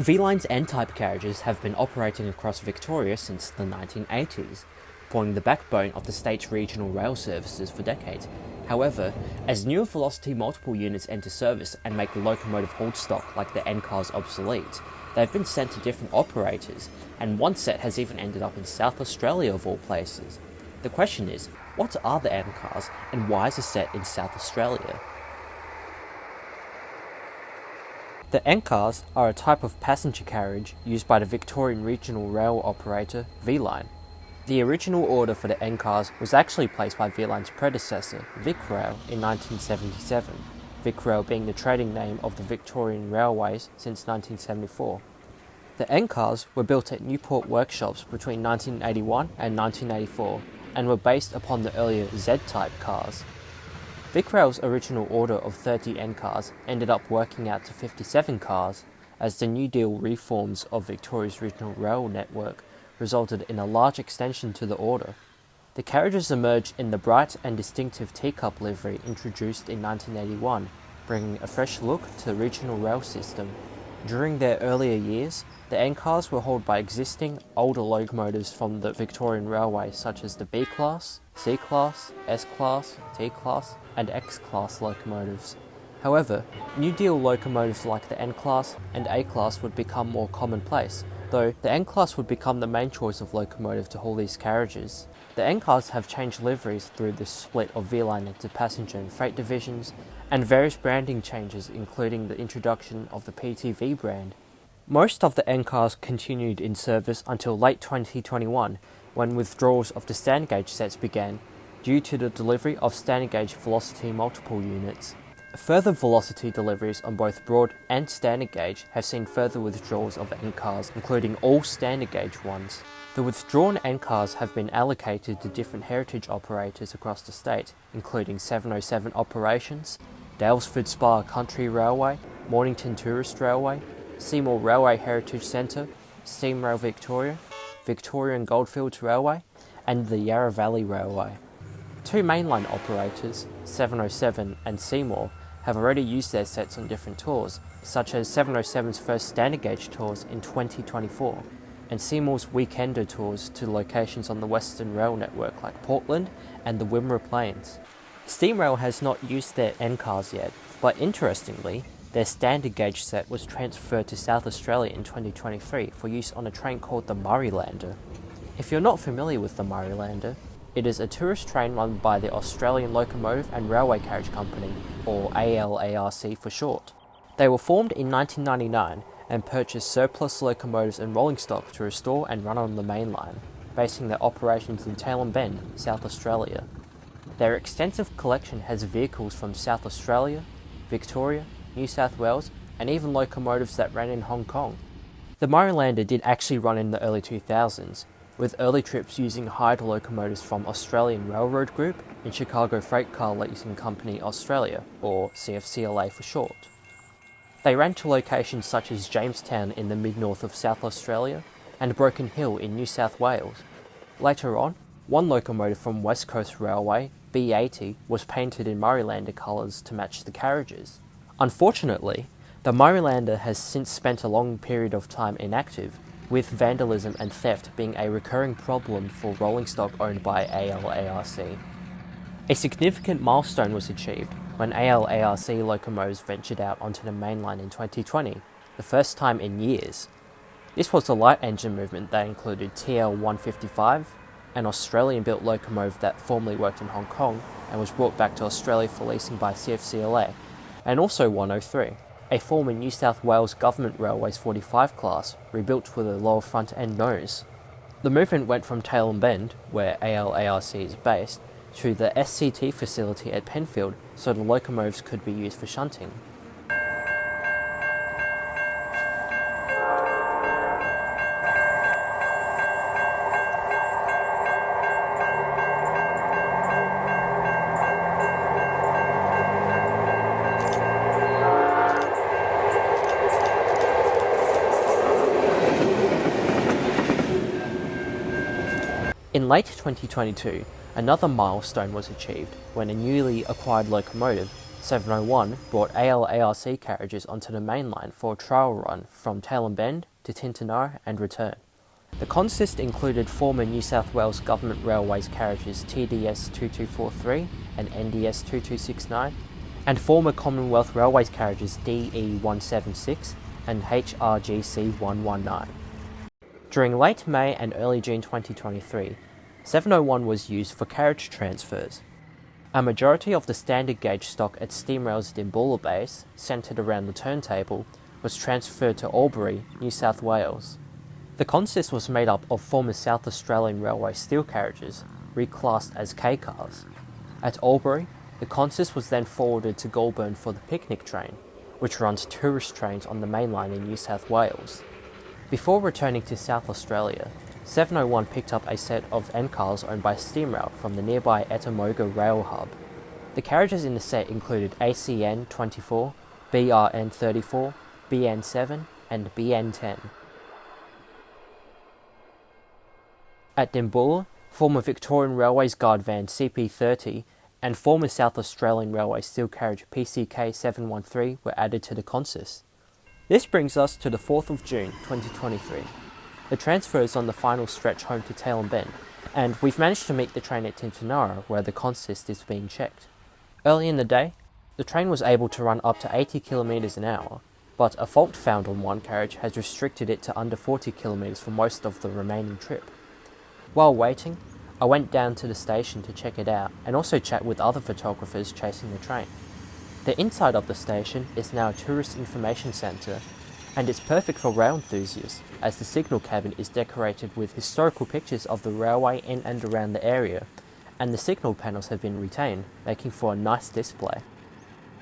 V-Line's N-type carriages have been operating across Victoria since the 1980s, forming the backbone of the state's regional rail services for decades. However, as newer velocity multiple units enter service and make the locomotive hold stock like the N-cars obsolete, they've been sent to different operators, and one set has even ended up in South Australia of all places. The question is, what are the N-cars and why is a set in South Australia? The N-cars are a type of passenger carriage used by the Victorian regional rail operator V-Line. The original order for the N-cars was actually placed by V-Line's predecessor, VicRail, in 1977, VicRail being the trading name of the Victorian Railways since 1974. The N-cars were built at Newport workshops between 1981 and 1984 and were based upon the earlier Z-type cars. VicRail's original order of 30 N-cars ended up working out to 57 cars, as the New Deal reforms of Victoria's regional rail network resulted in a large extension to the order. The carriages emerged in the bright and distinctive teacup livery introduced in 1981, bringing a fresh look to the regional rail system. During their earlier years, the N-cars were hauled by existing, older locomotives from the Victorian Railway such as the B-Class, C-Class, S-Class, T-Class and X-Class locomotives. However, New Deal locomotives like the N-Class and A-Class would become more commonplace, though the N-Class would become the main choice of locomotive to haul these carriages. The N-cars have changed liveries through the split of V-Line into passenger and freight divisions, and various branding changes including the introduction of the PTV brand. Most of the N-cars continued in service until late 2021, when withdrawals of the standard gauge sets began, due to the delivery of standard gauge velocity multiple units. Further velocity deliveries on both broad and standard gauge have seen further withdrawals of N-cars, including all standard gauge ones. The withdrawn N-cars have been allocated to different heritage operators across the state, including 707 Operations, Daylesford Spa Country Railway, Mornington Tourist Railway, Seymour Railway Heritage Centre, Steam Rail Victoria, Victorian Goldfields Railway, and the Yarra Valley Railway. Two mainline operators, 707 and Seymour, have already used their sets on different tours, such as 707's first standard gauge tours in 2024, and Seymour's weekender tours to locations on the Western Rail network like Portland and the Wimmera Plains. SteamRail has not used their N-cars yet, but interestingly, their standard gauge set was transferred to South Australia in 2023 for use on a train called the Murraylander. If you're not familiar with the Murraylander, it is a tourist train run by the Australian Locomotive and Railway Carriage Company, or ALARC for short. They were formed in 1999 and purchased surplus locomotives and rolling stock to restore and run on the main line, basing their operations in Tailem Bend, South Australia. Their extensive collection has vehicles from South Australia, Victoria, New South Wales, and even locomotives that ran in Hong Kong. The Murraylander did actually run in the early 2000s, with early trips using hired locomotives from Australian Railroad Group and Chicago Freight Car Leasing Company Australia, or CFCLA for short. They ran to locations such as Jamestown in the mid-north of South Australia and Broken Hill in New South Wales. Later on, one locomotive from West Coast Railway, B80, was painted in Murraylander colours to match the carriages. Unfortunately, the Murraylander has since spent a long period of time inactive, with vandalism and theft being a recurring problem for rolling stock owned by ALARC. A significant milestone was achieved when ALARC locomotives ventured out onto the mainline in 2020, the first time in years. This was a light engine movement that included TL155, an Australian-built locomotive that formerly worked in Hong Kong and was brought back to Australia for leasing by CFCLA, and also 103. A former New South Wales Government Railways 45 class, rebuilt with a lower front end nose. The movement went from Tailem Bend, where ALARC is based, to the SCT facility at Penfield so the locomotives could be used for shunting. In late 2022, another milestone was achieved when a newly acquired locomotive, 701 brought AL-ARC carriages onto the main line for a trial run from Tailem Bend to Tinternarra and return. The consist included former New South Wales Government Railways carriages TDS 2243 and NDS 2269, and former Commonwealth Railways carriages DE 176 and HRGC 119. During late May and early June 2023, 701 was used for carriage transfers. A majority of the standard gauge stock at SteamRail's Dimboola base, centred around the turntable, was transferred to Albury, New South Wales. The consist was made up of former South Australian Railway steel carriages, reclassed as K-cars. At Albury, the consist was then forwarded to Goulburn for the picnic train, which runs tourist trains on the main line in New South Wales. Before returning to South Australia, 701 picked up a set of N-cars owned by SteamRail from the nearby Etamoga Rail Hub. The carriages in the set included ACN 24, BRN 34, BN 7 and BN 10. At Dimboola, former Victorian Railways guard van CP30 and former South Australian Railway steel carriage PCK 713 were added to the consist. This brings us to the 4th of June 2023. The transfer is on the final stretch home to Tailem Bend, and we've managed to meet the train at Tinternarra where the consist is being checked. Early in the day, the train was able to run up to 80 km an hour, but a fault found on one carriage has restricted it to under 40 km for most of the remaining trip. While waiting, I went down to the station to check it out and also chat with other photographers chasing the train. The inside of the station is now a tourist information centre, and it's perfect for rail enthusiasts as the signal cabin is decorated with historical pictures of the railway in and around the area, and the signal panels have been retained, making for a nice display.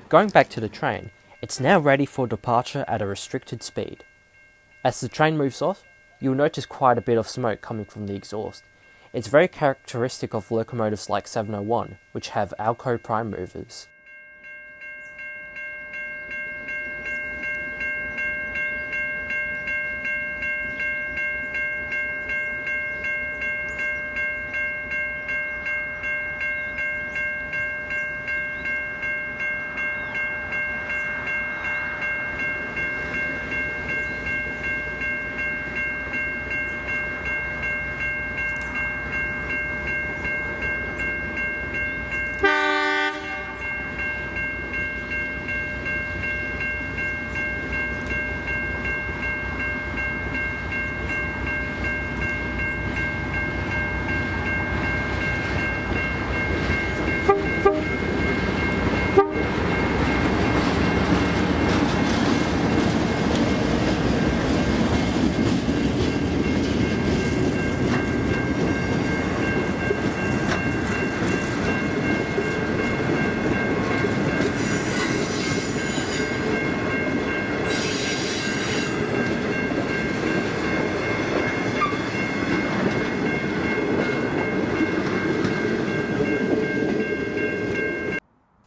Going back to the train, it's now ready for departure at a restricted speed. As the train moves off, you'll notice quite a bit of smoke coming from the exhaust. It's very characteristic of locomotives like 701, which have Alco prime movers.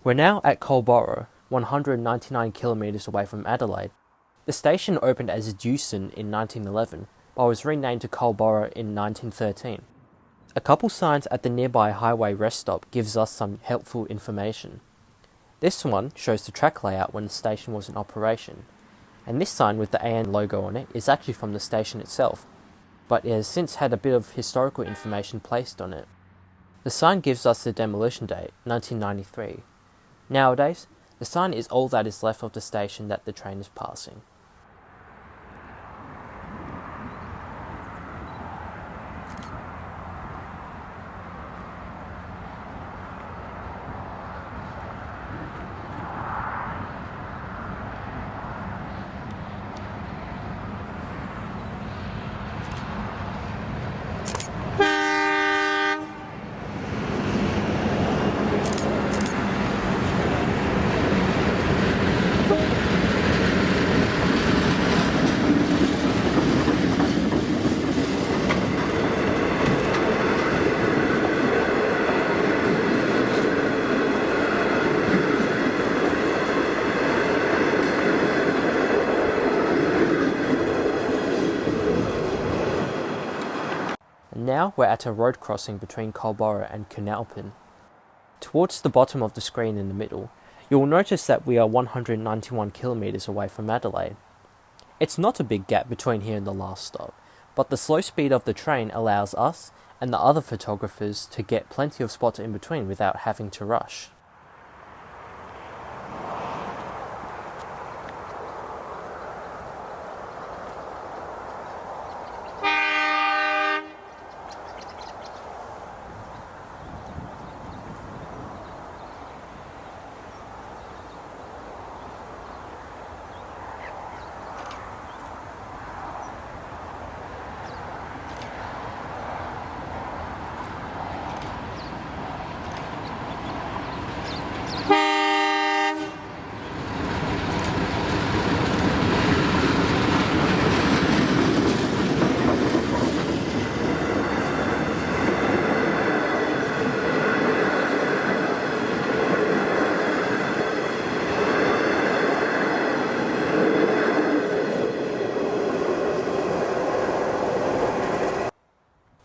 We're now at Culburra, 199 kilometres away from Adelaide. The station opened as Dewson in 1911, but was renamed to Culburra in 1913. A couple signs at the nearby highway rest stop gives us some helpful information. This one shows the track layout when the station was in operation, and this sign with the AN logo on it is actually from the station itself, but it has since had a bit of historical information placed on it. The sign gives us the demolition date, 1993. Nowadays, the sign is all that is left of the station that the train is passing. Now we're at a road crossing between Culburra and Cunalpin. Towards the bottom of the screen in the middle, You'll notice that we are 191 kilometres away from Adelaide. It's not a big gap between here and the last stop, but the slow speed of the train allows us and the other photographers to get plenty of spots in between without having to rush.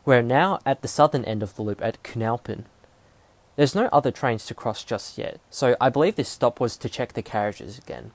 We're now at the southern end of the loop at Cunalpin. There's no other trains to cross just yet, so I believe this stop was to check the carriages again.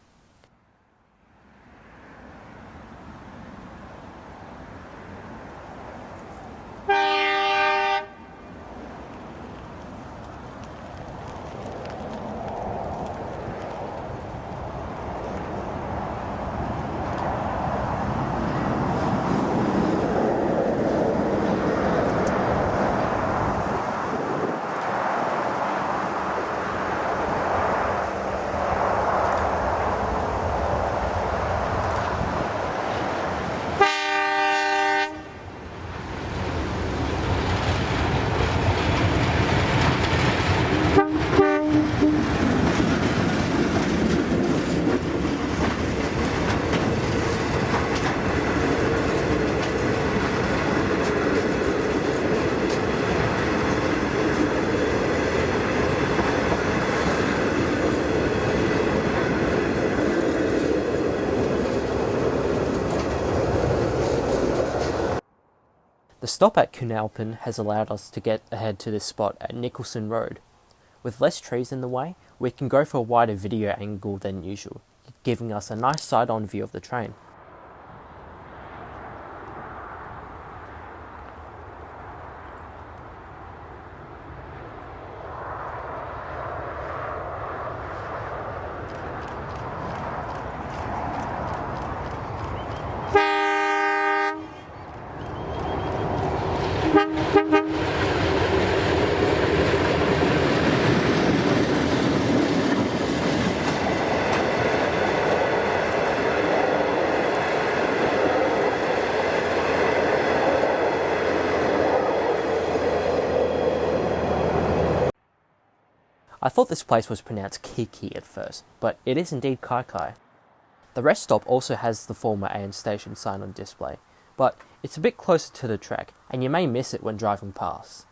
The stop at Cunalpin has allowed us to get ahead to this spot at Nicholson Road. With less trees in the way, we can go for a wider video angle than usual, giving us a nice side-on view of the train. I thought this place was pronounced Kiki at first, but it is indeed Kai Kai. The rest stop also has the former AN station sign on display, but it's a bit closer to the track, and you may miss it when driving past.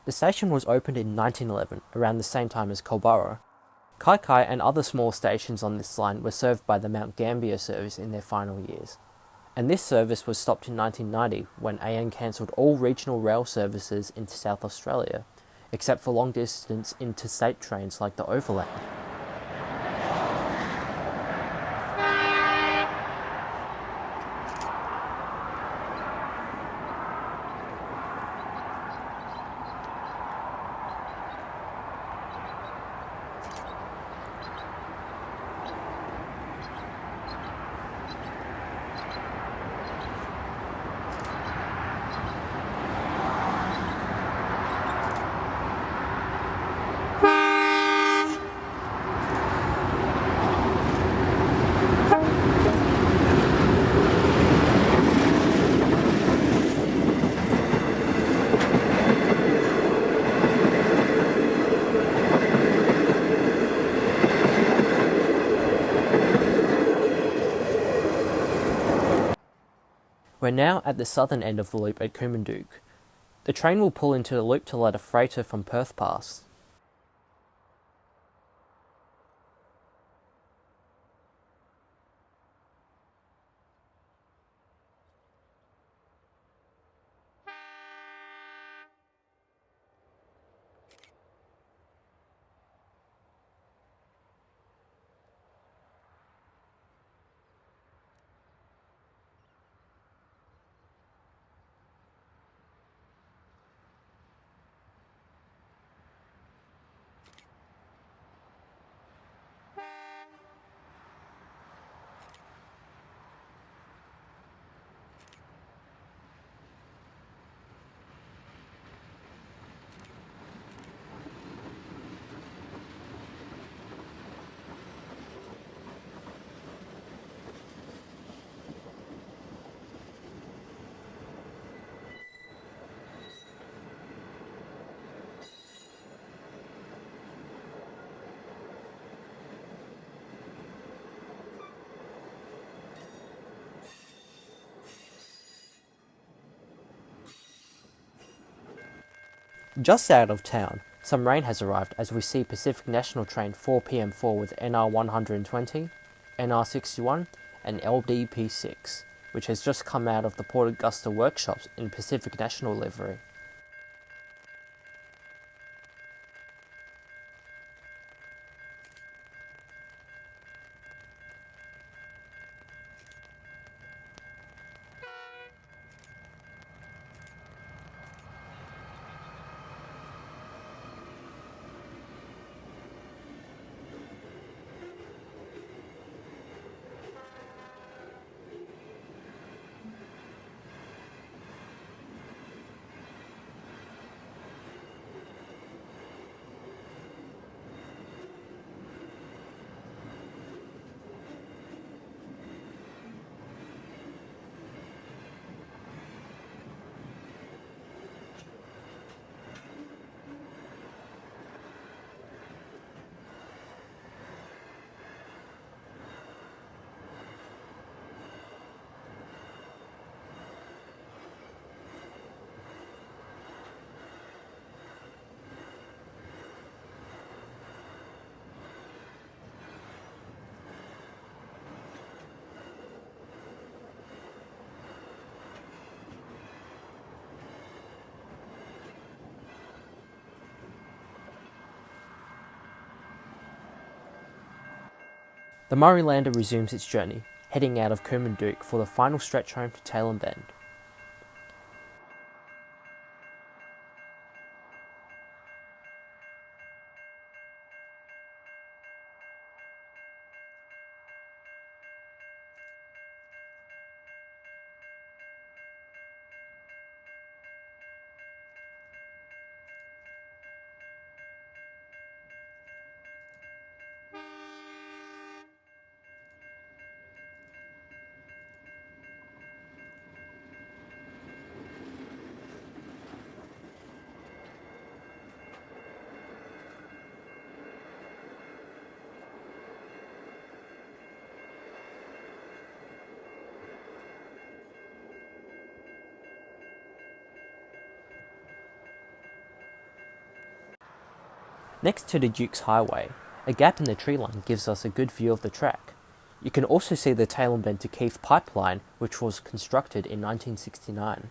The station was opened in 1911, around the same time as Culburra. Kai Kai and other small stations on this line were served by the Mount Gambier service in their final years, and this service was stopped in 1990 when AN cancelled all regional rail services into South Australia, except for long-distance interstate trains like the Overland. We're now at the southern end of the loop at Coombandook. The train will pull into the loop to let a freighter from Perth pass. Just out of town, some rain has arrived as we see Pacific National Train 4PM4 with NR 120, NR 61 and LDP6, which has just come out of the Port Augusta workshops in Pacific National livery. The Murray Lander resumes its journey, heading out of Kermadewk for the final stretch home to Tailem Bend. Next to the Dukes Highway, a gap in the tree line gives us a good view of the track. You can also see the Tailem Bend to Keith pipeline, which was constructed in 1969.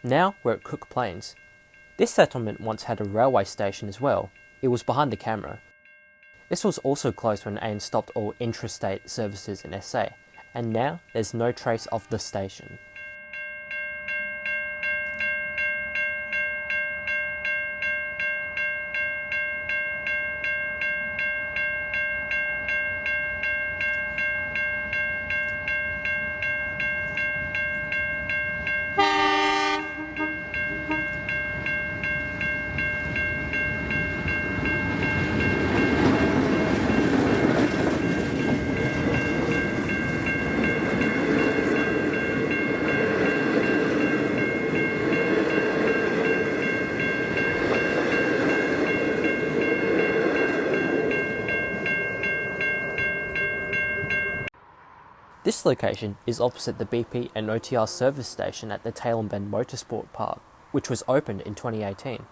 Now we're at Cook Plains. This settlement once had a railway station as well. It was behind the camera. This was also closed when AN stopped all intrastate services in SA, and now there's no trace of the station. This location is opposite the BP and OTR service station at the Tailem Bend Motorsport Park, which was opened in 2018.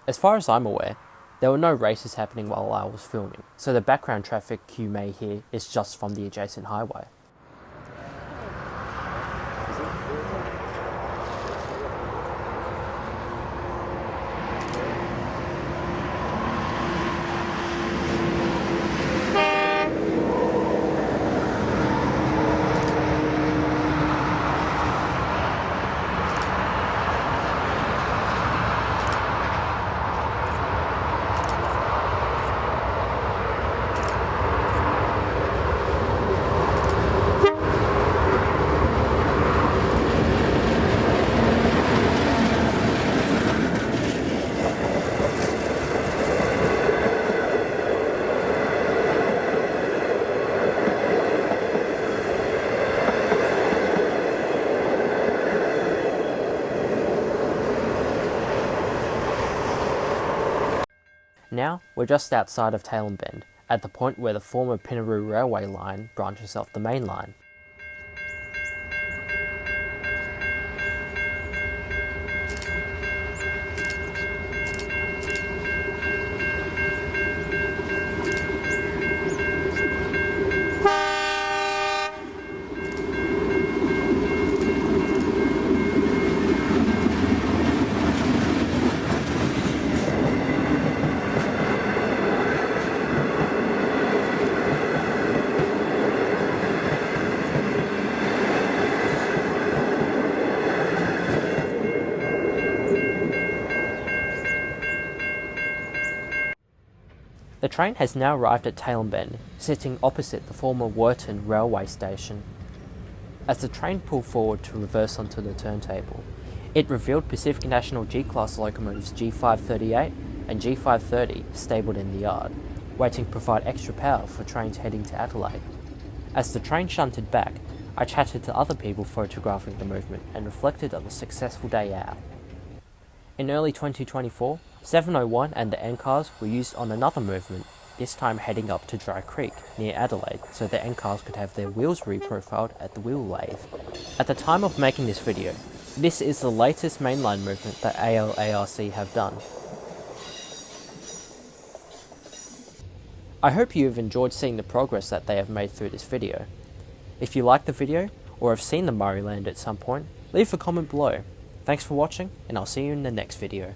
As far as I'm aware, there were no races happening while I was filming, so the background traffic you may hear is just from the adjacent highway. now, we're just outside of Tailem Bend, at the point where the former Pinaroo Railway line branches off the main line. The train has now arrived at Tailem Bend, sitting opposite the former Werton railway station. As the train pulled forward to reverse onto the turntable, it revealed Pacific National G-Class locomotives G538 and G530 stabled in the yard, waiting to provide extra power for trains heading to Adelaide. As the train shunted back, I chatted to other people photographing the movement and reflected on a successful day out. In early 2024, 701 and the NCARs were used on another movement, this time heading up to Dry Creek, near Adelaide, so the NCARs could have their wheels reprofiled at the wheel lathe. At the time of making this video, this is the latest mainline movement that ALARC have done. I hope you have enjoyed seeing the progress that they have made through this video. If you liked the video, or have seen the Murray Land at some point, leave a comment below. Thanks for watching, and I'll see you in the next video.